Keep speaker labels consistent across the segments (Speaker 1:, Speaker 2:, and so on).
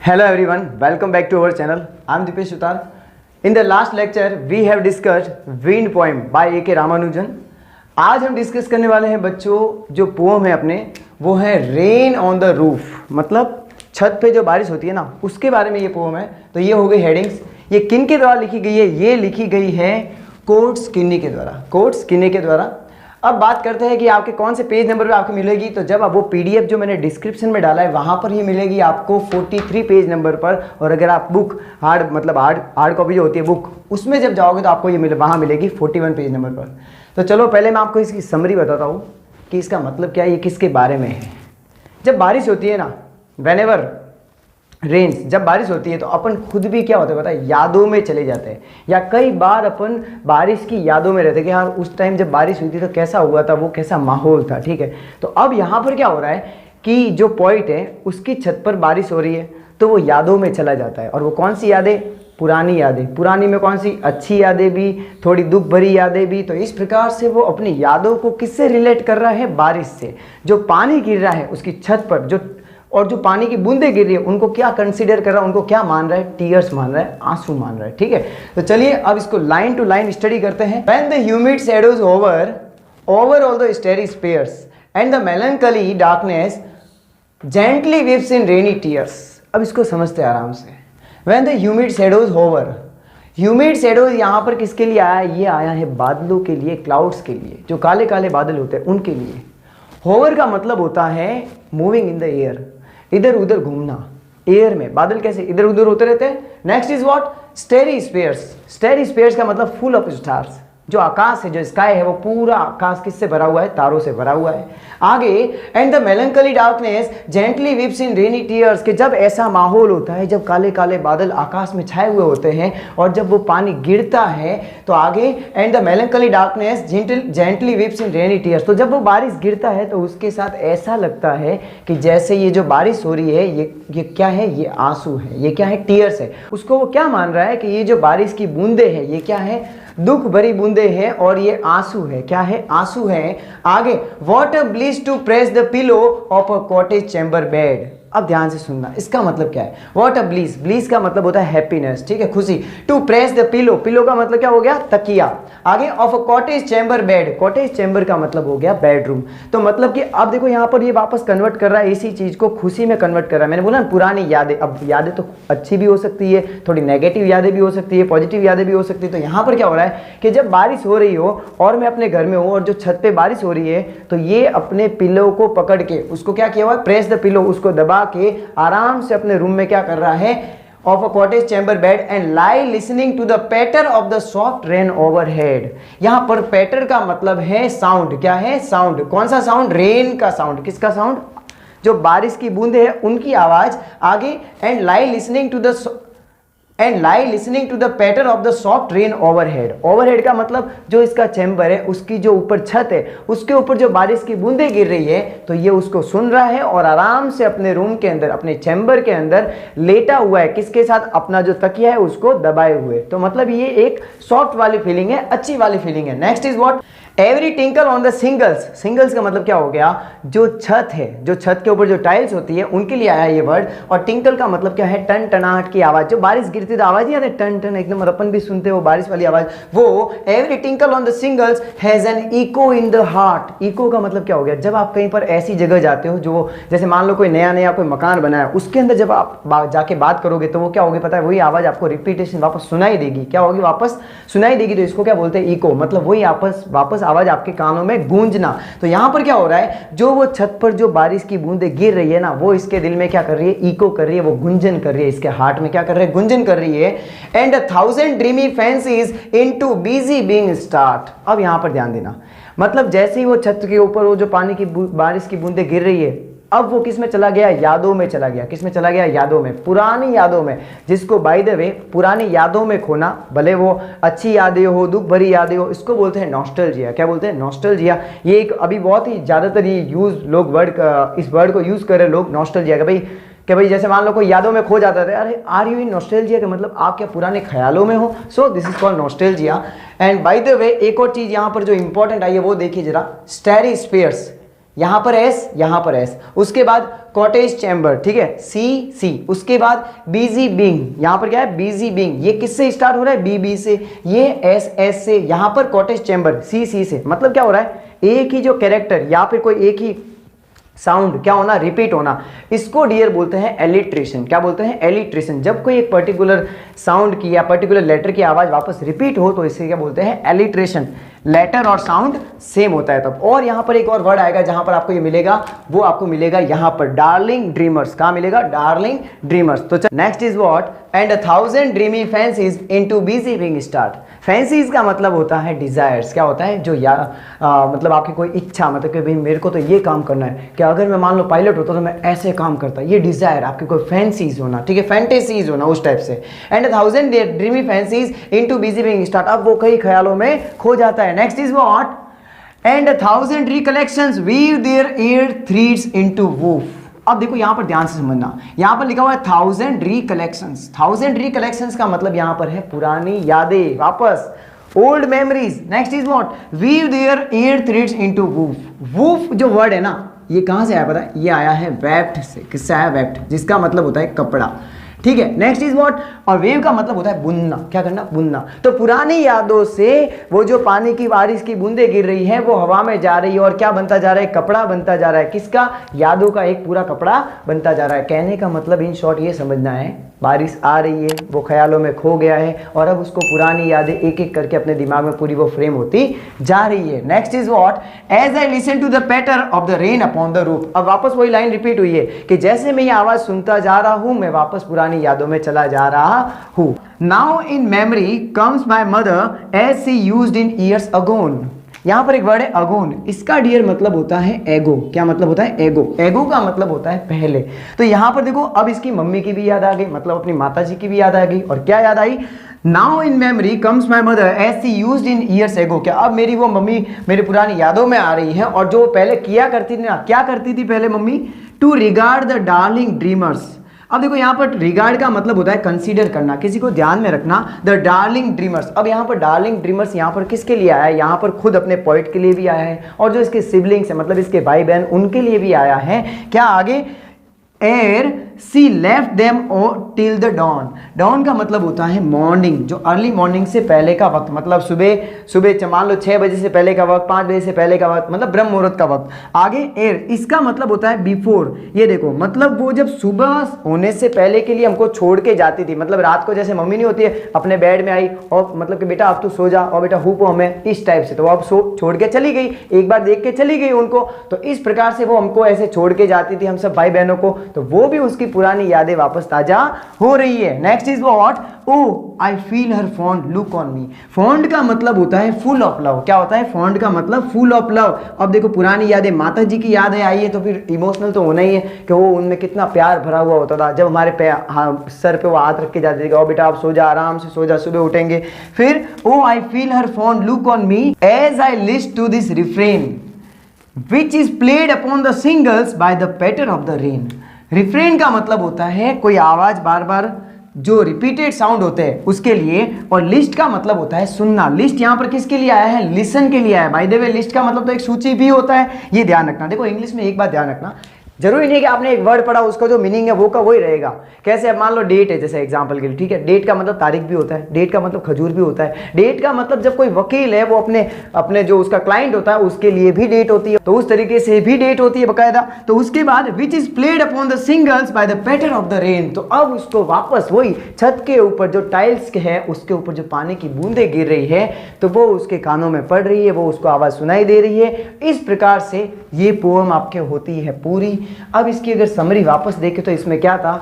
Speaker 1: Hello everyone, welcome back to our channel. I am Dipesh Sutar. In the last lecture, we have discussed wind poem by A.K. Ramanujan. आज हम discuss करने वाले हैं बच्चों, जो pome है अपने वो है रेन ऑन द रूफ, मतलब छत पे जो बारिश होती है ना उसके बारे में ये पोम है. तो ये हो गई हेडिंग्स. ये किन के द्वारा लिखी गई है? ये लिखी गई है कोट्स किन्नी के द्वारा, कोट्स किन्नी के द्वारा. अब बात करते हैं कि आपके कौन से पेज नंबर पे आपको मिलेगी. तो जब आप वो पीडीएफ जो मैंने डिस्क्रिप्शन में डाला है वहाँ पर ये मिलेगी आपको 43 पेज नंबर पर. और अगर आप बुक हार्ड कॉपी जो होती है बुक उसमें जब जाओगे तो आपको ये वहाँ मिलेगी 41 पेज नंबर पर. तो चलो पहले मैं आपको इसकी समरी बताता हूँ कि इसका मतलब क्या है, ये किसके बारे में है. जब बारिश होती है ना, व्हेनेवर रेन्स, जब बारिश होती है तो अपन खुद भी क्या होता है पता है, यादों में चले जाते हैं. या कई बार अपन बारिश की यादों में रहते हैं कि यार उस टाइम जब बारिश हुई थी तो कैसा हुआ था, वो कैसा माहौल था. ठीक है, तो अब यहाँ पर क्या हो रहा है कि जो पोइट है उसकी छत पर बारिश हो रही है तो वो यादों में चला जाता है. और वो कौन सी यादें? पुरानी यादें. पुरानी में कौन सी? अच्छी यादें भी, थोड़ी दुख भरी यादें भी. तो इस प्रकार से वो अपनी यादों को किससे रिलेट कर रहा है? बारिश से. जो पानी गिर रहा है उसकी छत पर, जो पानी की बूंदें गिर रही है उनको क्या कंसीडर कर रहा है, उनको क्या मान रहा है? टीयर्स मान रहा है, आंसू मान रहा है. ठीक है, तो चलिए अब इसको लाइन टू लाइन स्टडी करते हैं. When the humid shadows over all the starry spheres and the melancholy darkness gently weeps in rainy tears. अब इसको समझते हैं आराम से. When the humid shadows hover, humid shadows यहाँ पर किसके लिए आया? ये आया है बादलों के लिए, क्लाउड्स के लिए, जो काले काले बादल होते हैं उनके लिए. होवर का मतलब होता है मूविंग इन द एयर, इधर उधर घूमना एयर में. बादल कैसे इधर उधर होते रहते हैं. Next is what? Starry spheres. Starry spheres का मतलब फुल ऑफ स्टार्स. जो आकाश है, जो स्काई है, वो पूरा आकाश किससे भरा हुआ है? तारों से भरा हुआ है. आगे and the melancholy darkness gently weeps in rainy tears, कि जब ऐसा माहौल होता है, जब काले काले बादल आकाश में छाए हुए होते हैं और जब वो पानी गिरता है तो आगे and the melancholy darkness gently weeps in rainy tears, तो जब वो बारिश गिरता है तो उसके साथ ऐसा लगता है कि जैसे ये जो बारिश हो रही है ये क्या है? ये आंसू है. ये क्या है? टीयर्स है. उसको वो क्या मान रहा है कि ये जो बारिश की बूंदे हैं ये क्या है? दुख भरी बूंदे हैं और ये आंसू है. क्या है? आंसू है. आगे what a bliss to press the pillow of a cottage chamber bed. अब ध्यान से सुनना, इसका मतलब क्या है? What a bliss. ब्लिस का मतलब होता है हैप्पीनेस. ठीक है, खुशी. To press the pillow, pillow का मतलब क्या हो गया? तकिया. आगे of a cottage chamber bed, cottage chamber का मतलब हो गया बेडरूम. तो मतलब कि अब देखो यहाँ पर ये वापस कन्वर्ट कर रहा है इसी चीज को, खुशी में कन्वर्ट कर रहा है. मैंने बोला ना पुरानी यादें. अब यादें तो अच्छी भी हो सकती है, थोड़ी नेगेटिव यादें भी हो सकती है, पॉजिटिव यादें भी हो सकती है. तो यहाँ पर क्या हो रहा है कि जब बारिश हो रही हो और मैं अपने घर में हूँ और जो छत पे बारिश हो रही है तो ये अपने पिलो को पकड़ के, उसको क्या किया हुआ है? प्रेस द पिलो, उसको दबा के आराम से अपने रूम में क्या कर रहा है? Of a cottage chamber bed and lie listening to the patter of the soft rain overhead. यहां पर पैटर का मतलब है साउंड. क्या है? साउंड. कौन सा साउंड? रेन का साउंड. किसका साउंड? जो बारिश की बूंदे है उनकी आवाज. आगे and lie listening to the patter of the soft rain overhead. Overhead का मतलब जो इसका चैम्बर है उसकी जो ऊपर छत है उसके ऊपर जो बारिश की बूंदें गिर रही है तो ये उसको सुन रहा है और आराम से अपने रूम के अंदर, अपने चैम्बर के अंदर लेटा हुआ है. किसके साथ? अपना जो तकिया है उसको दबाए हुए. तो मतलब ये एक सॉफ्ट वाली फीलिंग है, अच्छी वाली फीलिंग है. Next is what? Every tinkle on the singles. Singles का मतलब क्या हो गया? जो छत है, जो छत के ऊपर जो टाइल्स होती है उनके लिए आया ये वर्ड. और टिंकल का मतलब क्या है? टन टनाहट की आवाज. जो बारिश गिरती तो आवाज नहीं आती टन टन एकदम, और अपन भी सुनते हो बारिश वाली आवाज. वो every tinkle on the shingles has an echo in the heart. Echo का मतलब क्या हो गया? जब आप कहीं पर ऐसी जगह जाते हो जो, जैसे मान लो कोई नया कोई मकान बना है, उसके अंदर जब आप जाके बात करोगे तो वो क्या होगी पता है? वही आवाज आपको रिपीटेशन वापस सुनाई देगी. क्या होगी? वापस सुनाई देगी. तो इसको क्या बोलते हैं? इको. मतलब वही वापस आवाज आपके कानों में गूंजना. तो यहां पर क्या हो रहा है? जो वो छत पर जो बारिश की बूंदें गिर रही है ना, वो इसके दिल में क्या कर रही है? इको कर रही है, वो गुंजन कर रही है. इसके हार्ट में क्या कर रही है? गुंजन कर रही है. And 1000 dreamy fancies into busy being start. अब यहां पर ध्यान देना, मतलब जैसे ही वो छत के ऊपर वो जो पानी की बारिश की बूंदें गिर रही है, अब वो किस में चला गया? यादों में चला गया. किस में चला गया? यादों में, पुरानी यादों में. जिसको बाय द वे पुरानी यादों में खोना, भले वो अच्छी यादें हो, दुख भरी यादें हो, इसको बोलते हैं नॉस्टैल्जिया. क्या बोलते हैं? नॉस्टैल्जिया. ये एक अभी बहुत ही ज्यादातर ये यूज लोग इस वर्ड को यूज कर रहे लोग, नॉस्टैल्जिया. कि भाई जैसे मान लो कोई यादों में खो जाता है, अरे आर यू इन नॉस्टैल्जिया, का मतलब आप क्या पुराने ख्यालों में हो. सो this is called nostalgia. And by the way एक और चीज यहाँ पर जो इंपॉर्टेंट आई है वो देखिए जरा. Starry spheres. यहाँ पर एस, यहाँ पर एस, उसके बाद कॉटेज चैम्बर, ठीक है, सी सी, उसके बाद बिजी बिंग, यहाँ पर क्या है बिजी बिंग, ये किससे स्टार्ट हो रहा है बी बी से, ये एस एस से, यहाँ पर कॉटेज चैम्बर सी सी से। मतलब क्या हो रहा है एक ही जो कैरेक्टर या फिर कोई एक ही साउंड क्या होना रिपीट होना, इसको डियर बोलते हैं एलिट्रेशन। क्या बोलते हैं एलिट्रेशन। जब कोई एक पर्टिकुलर साउंड की या पर्टिकुलर लेटर की आवाज वापस रिपीट हो तो इसे क्या बोलते हैं एलिट्रेशन। लेटर और साउंड सेम होता है तब। और यहां पर एक और वर्ड आएगा जहां पर आपको ये मिलेगा, वो आपको मिलेगा यहां पर डार्लिंग ड्रीमर्स। कहां मिलेगा डार्लिंग ड्रीमर्स। तो next is what and 1000 dreamy fancies into busy being start. Fancies का मतलब होता है डिजायर्स। क्या होता है जो मतलब आपकी कोई इच्छा, मतलब कि भाई मेरे को तो ये काम करना है, कि अगर मैं मान लो पायलट होता तो मैं ऐसे काम करता, ये डिजायर आपकी कोई फैंसीज होना, ठीक है, फैंटेसीज होना उस टाइप से। And 1000 dreamy fancies into busy being start, अब वो कई ख्यालों में खो जाता है। Next is what and 1000 recollections weave their air threads into woof. अब देखो यहां पर ध्यान से समझना, यहां पर लिखा हुआ है 1000 रिकलेक्शंस। 1000 रिकलेक्शंस का मतलब यहां पर है पुरानी यादें, वापस old memories. Next is what weave their air threads into woof. Woof जो वर्ड है ना, ये कहां से आया पता है, ये आया है वेफ्ट से। किससे आया वेफ्ट, जिसका मतलब होता है कपड़ा, ठीक है। नेक्स्ट इज व्हाट, और वेव का मतलब होता है बुनना। क्या करना, बुनना। तो पुरानी यादों से वो जो पानी की बारिश की बूंदे गिर रही है वो हवा में जा रही है और क्या बनता जा रहा है, कपड़ा बनता जा रहा है। किसका, यादों का एक पूरा कपड़ा बनता जा रहा है। कहने का मतलब इन शॉर्ट ये समझना है, बारिश आ रही है, वो ख्यालों में खो गया है और अब उसको पुरानी यादें एक एक करके अपने दिमाग में पूरी वो फ्रेम होती जा रही है। Next is what as I listen to the patter of the rain upon the roof. अब वापस वही लाइन रिपीट हुई है कि जैसे मैं ये आवाज सुनता जा रहा हूं मैं वापस पुरानी यादों में चला जा रहा हूं। Now in memory comes my mother as she used in years agone. यहां पर एक वर्ड है अगोन, इसका डियर मतलब होता है एगो। क्या मतलब होता है, एगो। एगो का मतलब होता है पहले। तो यहां पर देखो अब इसकी मम्मी की भी याद आ गई, मतलब अपनी माता जी की भी याद आ गई। और क्या याद आई, now in memory comes my mother as she used in years ago. क्या अब मेरी वो मम्मी मेरी पुरानी यादों में आ रही है और जो पहले किया करती थी ना, क्या करती थी पहले mummy, to regard the darling dreamers. अब देखो यहाँ पर रिगार्ड का मतलब होता है कंसीडर करना, किसी को ध्यान में रखना, द डार्लिंग ड्रीमर्स। अब यहाँ पर डार्लिंग ड्रीमर्स यहाँ पर किसके लिए आया है, यहाँ पर खुद अपने पोइट के लिए भी आया है और जो इसके सिबलिंग्स है मतलब इसके भाई बहन उनके लिए भी आया है। क्या आगे, ere she left them till the dawn. Dawn का मतलब होता है मॉर्निंग, जो अर्ली मॉर्निंग से पहले का वक्त, मतलब सुबह मान लो 6 बजे से पहले का वक्त, 5 बजे से पहले का वक्त, मतलब ब्रह्म मुहूर्त का वक्त। आगे एर, इसका मतलब होता है बिफोर। ये देखो मतलब वो जब सुबह होने से पहले के लिए हमको छोड़ के जाती थी, मतलब रात को जैसे मम्मी नहीं होती है अपने बेड में आई और मतलब कि बेटा अब तू सो जा और बेटा हुपो हमें, इस टाइप से। तो वो अब छोड़ के चली गई, एक बार देख के चली गई उनको, तो इस प्रकार से वो हमको ऐसे छोड़ के जाती थी हम सब भाई बहनों को, तो वो भी उसकी पुरानी यादें वापस ताजा हो रही है। Next is what, oh I feel her fond look on me. Fond का मतलब होता है फुल ऑफ लव। क्या होता है, फॉन्ड का मतलब फुल ऑफ लव। अब देखो पुरानी यादें, माता जी की यादें आई है तो फिर इमोशनल तो होना ही है कि वो उनमें कितना प्यार भरा हुआ होता था जब हमारे सर पे वो हाथ रख के जाते थे, ओ बेटा आप सो जा, आराम से सो जा, सुबह उठेंगे। फिर oh I feel her fond look on me as I list to this refrain which is played upon the singles by the patter of the rain। Refrain का मतलब होता है कोई आवाज बार बार जो रिपीटेड साउंड होते हैं उसके लिए, और लिस्ट का मतलब होता है सुनना। लिस्ट यहाँ पर किसके लिए आया है, लिसन के लिए आया है। बाय द वे लिस्ट का मतलब तो एक सूची भी होता है, ये ध्यान रखना। देखो इंग्लिश में एक बात ध्यान रखना, जरूरी नहीं कि आपने एक वर्ड पढ़ा उसका जो मीनिंग है वो का वही रहेगा। कैसे, अब मान लो डेट है जैसे एग्जांपल के लिए, ठीक है, डेट का मतलब तारीख भी होता है, डेट का मतलब खजूर भी होता है, डेट का मतलब जब कोई वकील है वो अपने जो उसका क्लाइंट होता है उसके लिए भी डेट होती है, तो उस तरीके से भी डेट होती है बकायदा। तो उसके बाद which is played upon the singles by the patter of the rain. तो अब उसको वापस वही छत के ऊपर जो टाइल्स के है उसके ऊपर जो पानी की बूंदें गिर रही है तो वो उसके कानों में पड़ रही है, वो उसको आवाज सुनाई दे रही है। इस प्रकार से ये पोएम आपके होती है पूरी। अब इसकी अगर समरी वापस देखें तो इसमें क्या था,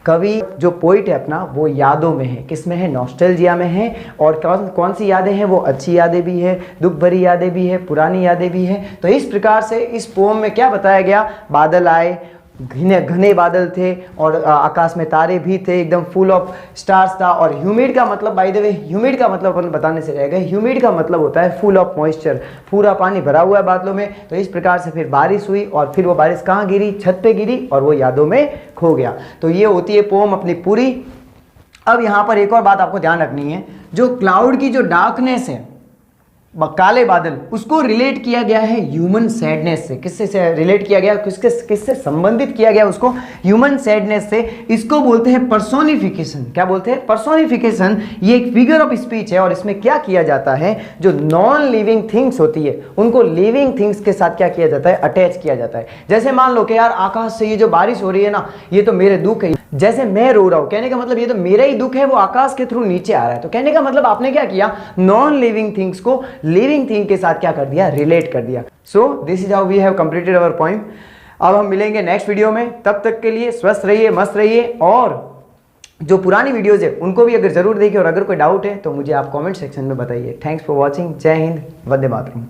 Speaker 1: कवि जो पोइट है अपना वो यादों में है, किसमें है, नॉस्टैल्जिया में है। और कौन सी यादें हैं, वो अच्छी यादें भी है, दुख भरी यादें भी है, पुरानी यादें भी है। तो इस प्रकार से इस पोएम में क्या बताया गया, बादल आए, घने बादल थे और आकाश में तारे भी थे, एकदम फुल ऑफ स्टार्स था। और ह्यूमिड का मतलब, बाय द वे ह्यूमिड का मतलब अपन बताने से रह गए, ह्यूमिड का मतलब होता है फुल ऑफ मॉइस्चर, पूरा पानी भरा हुआ है बादलों में। तो इस प्रकार से फिर बारिश हुई और फिर वो बारिश कहाँ गिरी, छत पे गिरी और वो यादों में खो गया। तो ये होती है पोम अपनी पूरी। अब यहाँ पर एक और बात आपको ध्यान रखनी है, जो क्लाउड की जो डार्कनेस है, काले बादल, उसको रिलेट किया गया है ह्यूमन सैडनेस से। किससे से रिलेट किया गया, किससे संबंधित किया गया उसको, ह्यूमन सैडनेस से। इसको बोलते हैं पर्सोनिफिकेशन। क्या बोलते हैं, पर्सोनिफिकेशन। ये एक फिगर ऑफ स्पीच है और इसमें क्या किया जाता है, जो नॉन लिविंग थिंग्स होती है उनको लिविंग थिंग्स के साथ क्या किया जाता है, अटैच किया जाता है। जैसे मान लो कि यार आकाश से ये जो बारिश हो रही है ना, ये तो मेरे दुख है। जैसे मैं रो रहा हूं, कहने का मतलब ये तो मेरा ही दुख है, वो आकाश के थ्रू नीचे आ रहा है। तो कहने का मतलब आपने क्या किया, नॉन लिविंग थिंग्स को लिविंग थिंग के साथ क्या कर दिया, रिलेट कर दिया। So this is how we have completed our poem. अब हम मिलेंगे नेक्स्ट वीडियो में, तब तक के लिए स्वस्थ रहिए, मस्त रहिए। और जो पुरानी वीडियोज है उनको भी अगर जरूर देखिए, और अगर कोई डाउट है तो मुझे आप कमेंट सेक्शन में बताइए। Thanks for watching. जय हिंद, वंदे मातरम।